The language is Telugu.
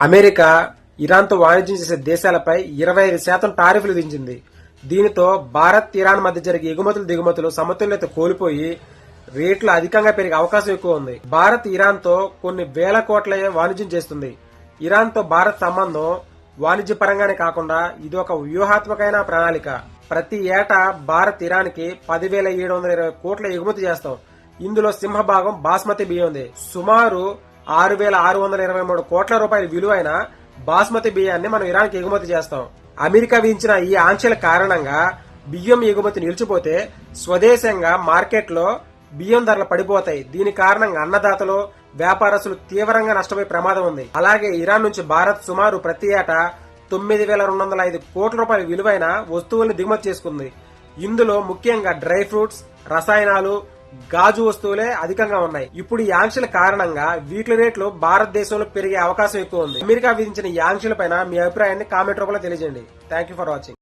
అమెరికా ఇరాన్తో వాణిజ్యం చేసే దేశాలపై 25% టారిఫ్లు విధించింది. దీనితో భారత్, ఇరాన్ మధ్య జరిగే ఎగుమతులు దిగుమతులు సమతుల్యత కోల్పోయి రేట్లు అధికంగా పెరిగే అవకాశం ఎక్కువ ఉంది. భారత్ ఇరాన్తో కొన్ని వేల కోట్ల వాణిజ్యం చేస్తుంది. ఇరాన్తో భారత్ సంబంధం వాణిజ్య పరంగానే కాకుండా ఇది ఒక వ్యూహాత్మకమైన ప్రణాళిక. ప్రతి ఏటా భారత్ ఇరాన్కి 10,720 కోట్ల ఎగుమతి చేస్తాం. ఇందులో సింహభాగం బాస్మతి బియ్యంది. సుమారు 6,623 కోట్ల రూపాయల విలువైన బాస్మతి బియ్యాన్ని మనం ఇరాన్కి ఎగుమతి చేస్తాం. అమెరికా విధించిన ఈ ఆంక్షల కారణంగా బియ్యం ఎగుమతి నిలిచిపోతే స్వదేశంగా మార్కెట్లో బియ్యం ధరలు పడిపోతాయి. దీని కారణంగా అన్నదాతలు, వ్యాపారస్తులు తీవ్రంగా నష్టపోయే ప్రమాదం ఉంది. అలాగే ఇరాన్ నుంచి భారత్ సుమారు ప్రతి ఏటా 9,205 కోట్ల రూపాయల విలువైన వస్తువుల్ని దిగుమతి చేసుకుంది. ఇందులో ముఖ్యంగా డ్రై ఫ్రూట్స్, రసాయనాలు, గాజు వస్తువులే అధికంగా ఉన్నాయి. ఇప్పుడు ఈ ఆంక్షల కారణంగా వీటి రేట్లు భారతదేశంలో పెరిగే అవకాశం ఎక్కువ ఉంది. అమెరికా విధించిన ఈ ఆంక్షలపైన మీ అభిప్రాయాన్ని కామెంట్ రూపంలో తెలియజేయండి. Thank you for watching.